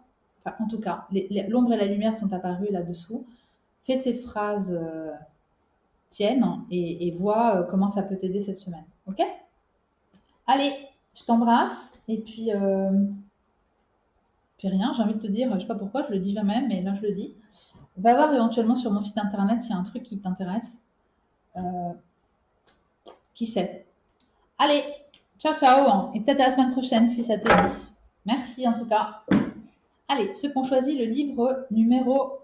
Speaker 1: Enfin, en tout cas, l'ombre et la lumière sont apparues là-dessous. Fais ces phrases tienne et vois comment ça peut t'aider cette semaine. Ok? Allez, je t'embrasse et puis rien, j'ai envie de te dire, je sais pas pourquoi, je le dis jamais, mais là je le dis. Va voir éventuellement sur mon site internet s'il y a un truc qui t'intéresse. Qui sait? Allez, ciao ciao et peut-être à la semaine prochaine si ça te dit. Merci en tout cas. Allez, ceux qui ont choisi le livre numéro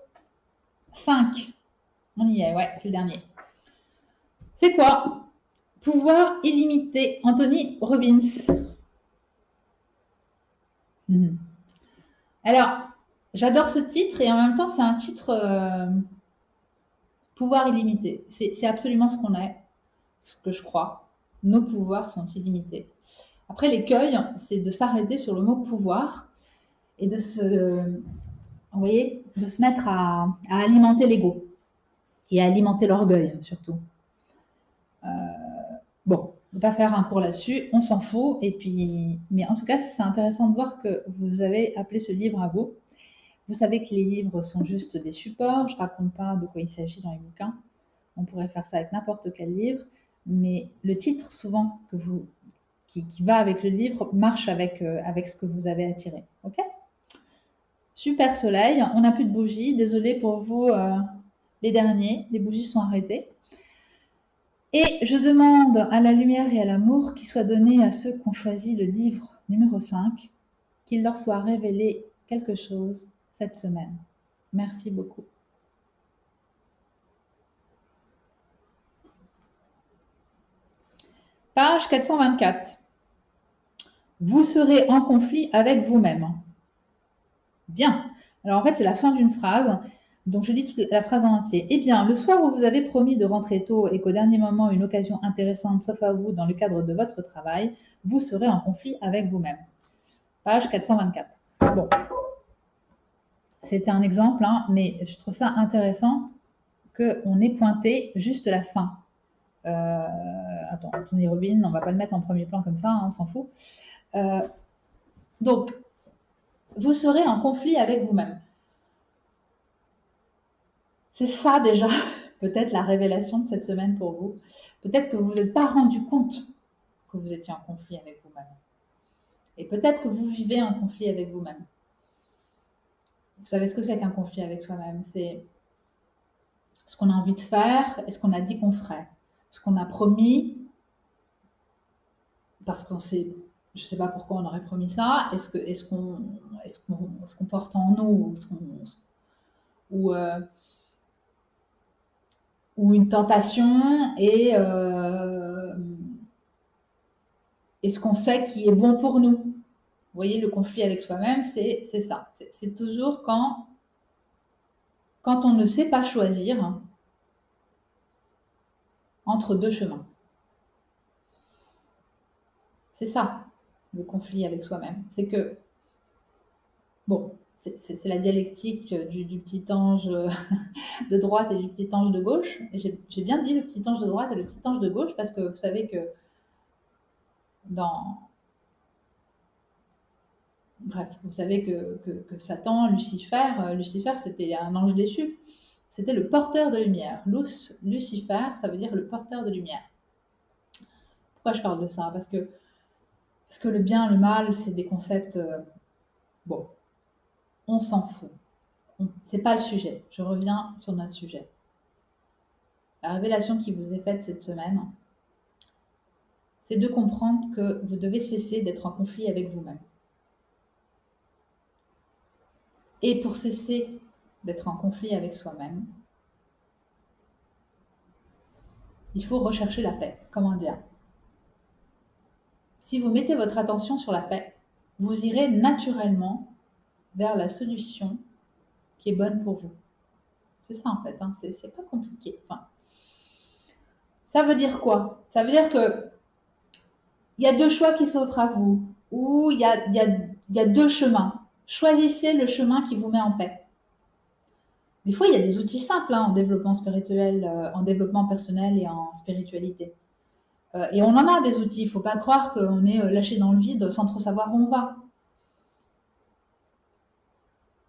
Speaker 1: 5. On y est, ouais, c'est le dernier. C'est quoi? Pouvoir illimité, Anthony Robbins. Alors, j'adore ce titre et en même temps, c'est un titre pouvoir illimité. C'est absolument ce qu'on est, ce que je crois. Nos pouvoirs sont illimités. Après, l'écueil, c'est de s'arrêter sur le mot pouvoir et de vous voyez, de se mettre à alimenter l'ego et à alimenter l'orgueil surtout. Bon, on ne va pas faire un cours là-dessus, on s'en fout. Et puis, mais en tout cas, c'est intéressant de voir que vous avez appelé ce livre à vous. Vous savez que les livres sont juste des supports. Je ne raconte pas de quoi il s'agit dans les bouquins. On pourrait faire ça avec n'importe quel livre, mais le titre souvent qui va avec le livre marche avec ce que vous avez attiré. Ok? Super soleil. On n'a plus de bougies. Désolée pour vous, les derniers. Les bougies sont arrêtées. Et je demande à la lumière et à l'amour qui soit donné à ceux qui ont choisi le livre numéro 5, qu'il leur soit révélé quelque chose cette semaine. Merci beaucoup. Page 424. Vous serez en conflit avec vous-même. Bien. Alors en fait, c'est la fin d'une phrase. Donc je dis toute la phrase en entier. Eh bien, le soir où vous avez promis de rentrer tôt et qu'au dernier moment, une occasion intéressante s'offre à vous dans le cadre de votre travail, vous serez en conflit avec vous-même. Page 424. Bon. C'était un exemple, hein, mais je trouve ça intéressant qu'on ait pointé juste la fin. Attends, Tony Robbins, on ne va pas le mettre en premier plan comme ça, hein, on s'en fout. Donc, vous serez en conflit avec vous-même. C'est ça déjà, peut-être la révélation de cette semaine pour vous. Peut-être que vous vous êtes pas rendu compte que vous étiez en conflit avec vous-même. Et peut-être que vous vivez en conflit avec vous-même. Vous savez ce que c'est qu'un conflit avec soi-même? C'est ce qu'on a envie de faire et ce qu'on a dit qu'on ferait. Ce qu'on a promis, parce qu'on sait, je ne sais pas pourquoi on aurait promis ça, est-ce qu'on porte en nous, ou une tentation et ce qu'on sait qui est bon pour nous. Vous voyez, le conflit avec soi-même, c'est ça. C'est toujours quand on ne sait pas choisir entre deux chemins. C'est ça, le conflit avec soi-même. C'est que, bon, c'est la dialectique du petit ange de droite et du petit ange de gauche. J'ai bien dit le petit ange de droite et le petit ange de gauche parce que vous savez que bref, vous savez que Satan, Lucifer, c'était un ange déchu. C'était le porteur de lumière. Lucifer, ça veut dire le porteur de lumière. Pourquoi je parle de ça? Parce que le bien, le mal, c'est des concepts. Bon, on s'en fout. C'est pas le sujet. Je reviens sur notre sujet. La révélation qui vous est faite cette semaine, c'est de comprendre que vous devez cesser d'être en conflit avec vous-même. Et pour cesser d'être en conflit avec soi-même, il faut rechercher la paix, comme indien. Si vous mettez votre attention sur la paix, vous irez naturellement vers la solution qui est bonne pour vous. C'est ça en fait, hein, c'est pas compliqué. Enfin, ça veut dire quoi? Ça veut dire que il y a deux choix qui s'offrent à vous, ou il y a deux chemins. Choisissez le chemin qui vous met en paix. Des fois, il y a des outils simples en développement spirituel, en développement personnel et en spiritualité. Et on en a des outils. Il ne faut pas croire qu'on est lâché dans le vide sans trop savoir où on va.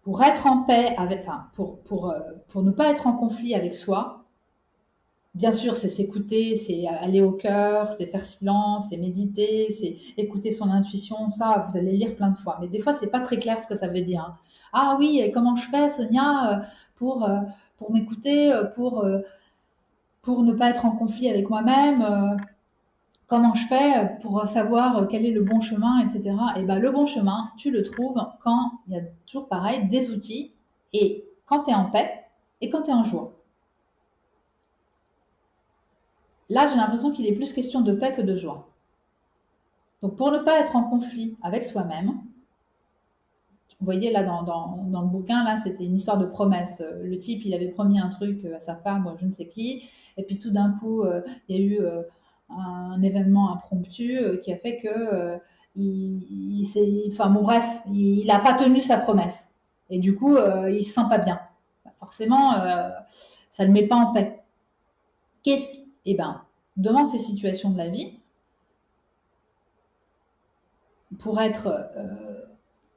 Speaker 1: Pour être en paix avec, enfin, pour ne pas être en conflit avec soi, Bien sûr, c'est s'écouter, c'est aller au cœur, c'est faire silence, c'est méditer, c'est écouter son intuition. Ça, vous allez lire plein de fois. Mais des fois, c'est pas très clair ce que ça veut dire, hein. Ah oui, et comment je fais, Sonia, pour, euh, pour m'écouter, pour ne pas être en conflit avec moi-même, comment je fais pour savoir quel est le bon chemin, etc. Et ben, le bon chemin, tu le trouves quand il y a toujours pareil, des outils, et quand tu es en paix et quand tu es en joie. Là, j'ai l'impression qu'il est plus question de paix que de joie. Donc, pour ne pas être en conflit avec soi-même, vous voyez là dans le bouquin, là, c'était une histoire de promesse. Le type, il avait promis un truc à sa femme, ou je ne sais qui, et puis tout d'un coup, il y a eu un événement impromptu qui a fait que enfin bon bref, il n'a pas tenu sa promesse. Et du coup, il se sent pas bien. Forcément, ça ne le met pas en paix. Eh ben, devant ces situations de la vie, pour être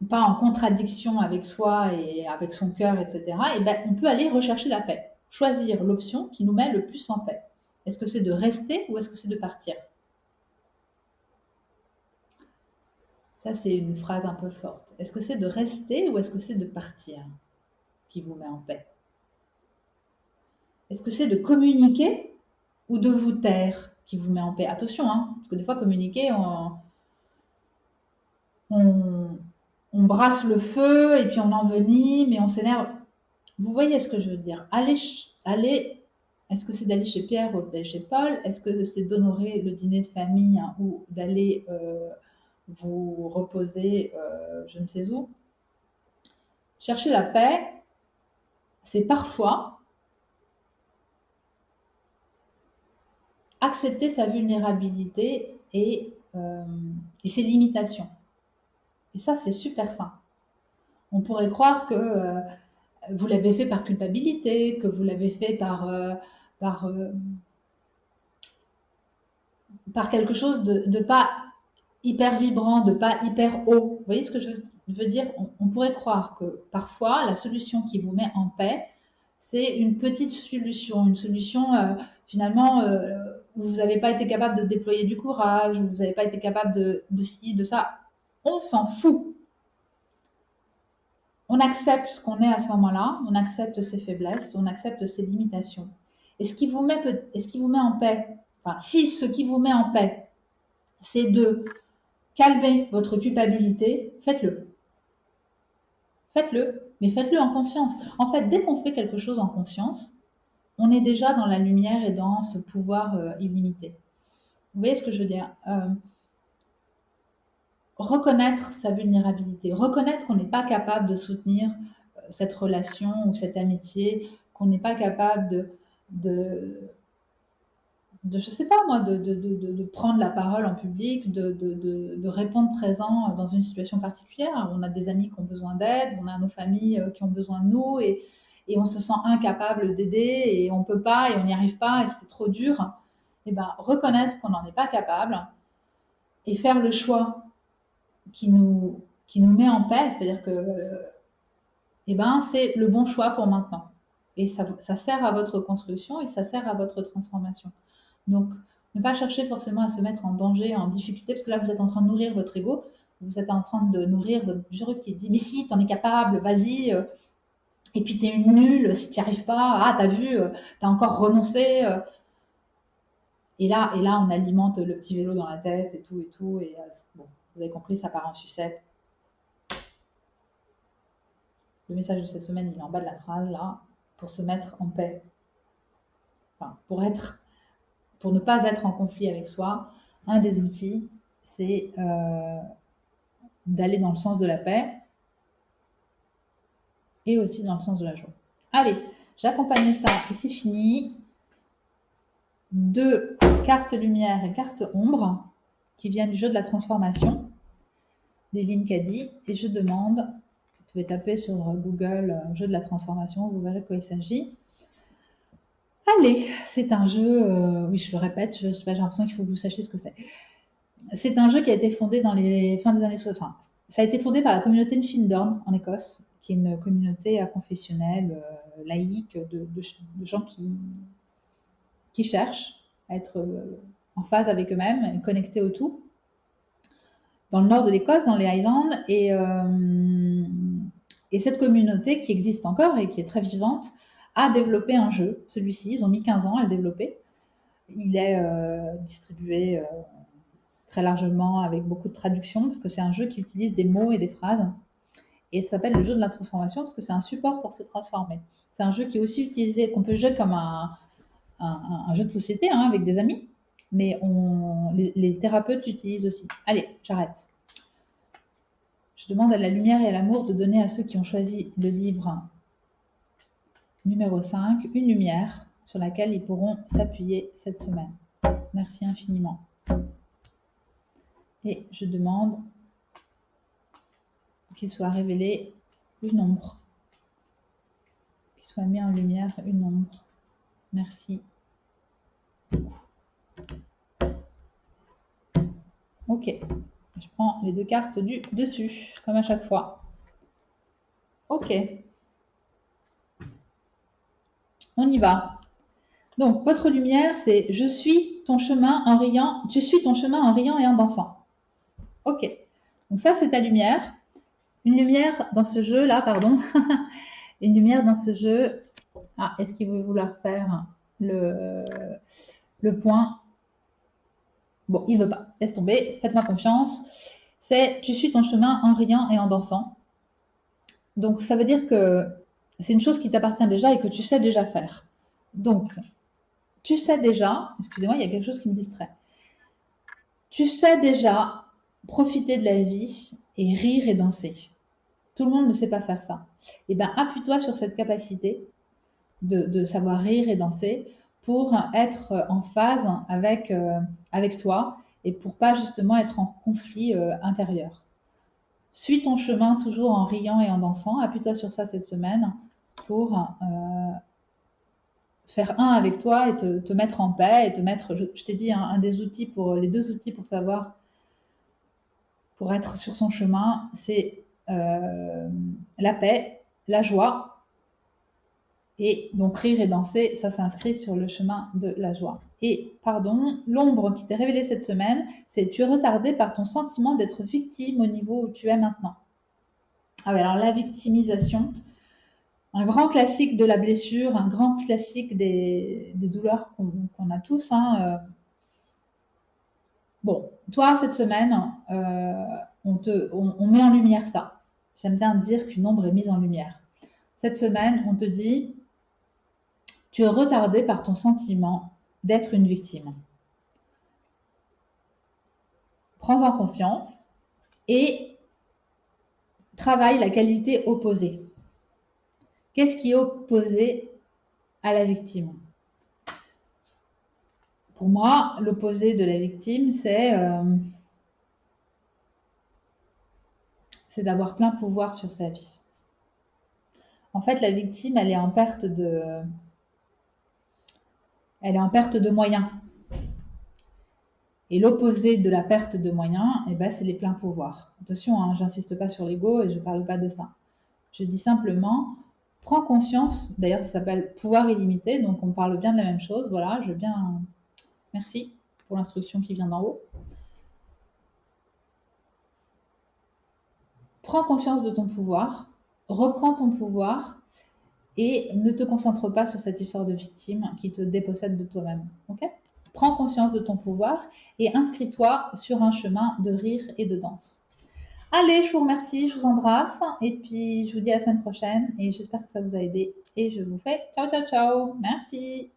Speaker 1: pas en contradiction avec soi et avec son cœur, etc., et ben, on peut aller rechercher la paix. Choisir l'option qui nous met le plus en paix. Est-ce que c'est de rester ou est-ce que c'est de partir? Ça, c'est une phrase un peu forte. Est-ce que c'est de rester ou est-ce que c'est de partir qui vous met en paix? Est-ce que c'est de communiquer ou de vous taire qui vous met en paix? Attention, hein, parce que des fois, communiquer, on, on brasse le feu et puis on envenime et on s'énerve. Vous voyez ce que je veux dire? Aller, est-ce que c'est d'aller chez Pierre ou d'aller chez Paul? Est-ce que c'est d'honorer le dîner de famille, hein, ou d'aller vous reposer je ne sais où? Chercher la paix, c'est parfois accepter sa vulnérabilité et ses limitations. Et ça, c'est super sain. On pourrait croire que vous l'avez fait par culpabilité, que vous l'avez fait par, euh, par quelque chose de pas hyper vibrant, de pas hyper haut. Vous voyez ce que je veux dire? On pourrait croire que parfois, la solution qui vous met en paix, c'est une petite solution, une solution finalement où vous n'avez pas été capable de déployer du courage, où vous n'avez pas été capable de ci, de ça. On s'en fout. On accepte ce qu'on est à ce moment-là, on accepte ses faiblesses, on accepte ses limitations. Et ce qui vous met en paix, enfin, si ce qui vous met en paix, c'est de calmer votre culpabilité, faites-le. Faites-le, mais faites-le en conscience. En fait, dès qu'on fait quelque chose en conscience, on est déjà dans la lumière et dans ce pouvoir illimité. Vous voyez ce que je veux dire? Reconnaître sa vulnérabilité, reconnaître qu'on n'est pas capable de soutenir cette relation ou cette amitié, qu'on n'est pas capable de, je sais pas moi, de prendre la parole en public, de répondre présent dans une situation particulière. On a des amis qui ont besoin d'aide, on a nos familles qui ont besoin de nous et on se sent incapable d'aider et on peut pas et on n'y arrive pas et c'est trop dur. Et ben, reconnaître qu'on n'en est pas capable et faire le choix qui nous met en paix, c'est-à-dire que eh ben, c'est le bon choix pour maintenant. Et ça sert à votre construction et ça sert à votre transformation. Donc, ne pas chercher forcément à se mettre en danger, en difficulté, parce que là, vous êtes en train de nourrir votre ego, vous êtes en train de nourrir votre jureux qui dit, mais si, t'en es capable, vas-y, et puis t'es une nulle, si t'y arrives pas, ah, t'as vu, t'as encore renoncé. Et là, on alimente le petit vélo dans la tête et tout, et bon, vous avez compris, ça part en sucette. Le message de cette semaine, il est en bas de la phrase, là, pour se mettre en paix. Enfin, pour ne pas être en conflit avec soi, un des outils, c'est d'aller dans le sens de la paix et aussi dans le sens de la joie. Allez, j'accompagne ça et c'est fini. 2 cartes lumière et cartes ombre qui viennent du jeu de la transformation d'Eline Caddy. Et je demande, vous pouvez taper sur Google jeu de la transformation, vous verrez de quoi il s'agit. Allez, c'est un jeu, oui, je le répète, j'ai l'impression qu'il faut que vous sachiez ce que c'est. C'est un jeu qui a été fondé dans les fins des années 60. Ça a été fondé par la communauté de Findorn en Écosse, qui est une communauté confessionnelle, laïque, de gens qui cherchent à être en phase avec eux-mêmes et connectés au tout. Dans le nord de l'Écosse, dans les Highlands, et cette communauté qui existe encore et qui est très vivante a développé un jeu. Celui-ci, ils ont mis 15 ans à le développer. Il est distribué très largement avec beaucoup de traductions parce que c'est un jeu qui utilise des mots et des phrases. Et ça s'appelle le jeu de la transformation parce que c'est un support pour se transformer. C'est un jeu qui est aussi utilisé, qu'on peut jouer comme un jeu de société hein, avec des amis, mais les thérapeutes l'utilisent aussi. Allez, j'arrête. Je demande à la lumière et à l'amour de donner à ceux qui ont choisi le livre numéro 5 une lumière sur laquelle ils pourront s'appuyer cette semaine. Merci infiniment. Et je demande qu'il soit révélé une ombre, qu'il soit mis en lumière une ombre. Merci. Ok. Je prends les deux cartes du dessus, comme à chaque fois. Ok. On y va. Donc, votre lumière, c'est « Je suis ton chemin en riant, tu suis ton chemin en riant et en dansant ». Ok. Donc ça, c'est ta lumière. Une lumière dans ce jeu-là, pardon. Une lumière dans ce jeu. Ah, est-ce qu'il veut vouloir faire le point? Bon, il veut pas. Laisse tomber. Faites-moi confiance. C'est « Tu suis ton chemin en riant et en dansant ». Donc, ça veut dire que c'est une chose qui t'appartient déjà et que tu sais déjà faire. Donc, tu sais déjà, excusez-moi, il y a quelque chose qui me distrait. Tu sais déjà profiter de la vie et rire et danser. Tout le monde ne sait pas faire ça. Eh bien, appuie-toi sur cette capacité de savoir rire et danser pour être en phase avec toi et pour pas justement être en conflit intérieur. Suis ton chemin toujours en riant et en dansant. Appuie-toi sur ça cette semaine pour faire un avec toi et te mettre en paix et te mettre, je t'ai dit, un des outils les deux outils pour savoir, pour être sur son chemin, c'est la paix, la joie. Et donc rire et danser, ça s'inscrit sur le chemin de la joie. Et pardon, l'ombre qui t'est révélée cette semaine, c'est tu es retardé par ton sentiment d'être victime au niveau où tu es maintenant. Ah ouais, alors la victimisation, un grand classique de la blessure, un grand classique des douleurs qu'on a tous. Hein. Bon, toi, cette semaine, on met en lumière ça. J'aime bien dire qu'une ombre est mise en lumière. Cette semaine, on te dit, tu es retardé par ton sentiment d'être une victime. Prends-en conscience et travaille la qualité opposée. Qu'est-ce qui est opposé à la victime? Pour moi, l'opposé de la victime, c'est d'avoir plein pouvoir sur sa vie. En fait, la victime, elle est en perte de moyens. Et l'opposé de la perte de moyens, eh ben, c'est les pleins pouvoirs. Attention, hein, j'insiste pas sur l'ego et je ne parle pas de ça. Je dis simplement, prends conscience, d'ailleurs ça s'appelle pouvoir illimité, donc on parle bien de la même chose. Voilà, je veux bien... Merci pour l'instruction qui vient d'en haut. Prends conscience de ton pouvoir, reprends ton pouvoir et ne te concentre pas sur cette histoire de victime qui te dépossède de toi-même. Okay ? Prends conscience de ton pouvoir et inscris-toi sur un chemin de rire et de danse. Allez, je vous remercie, je vous embrasse et puis je vous dis à la semaine prochaine et j'espère que ça vous a aidé et je vous fais ciao ciao ciao. Merci.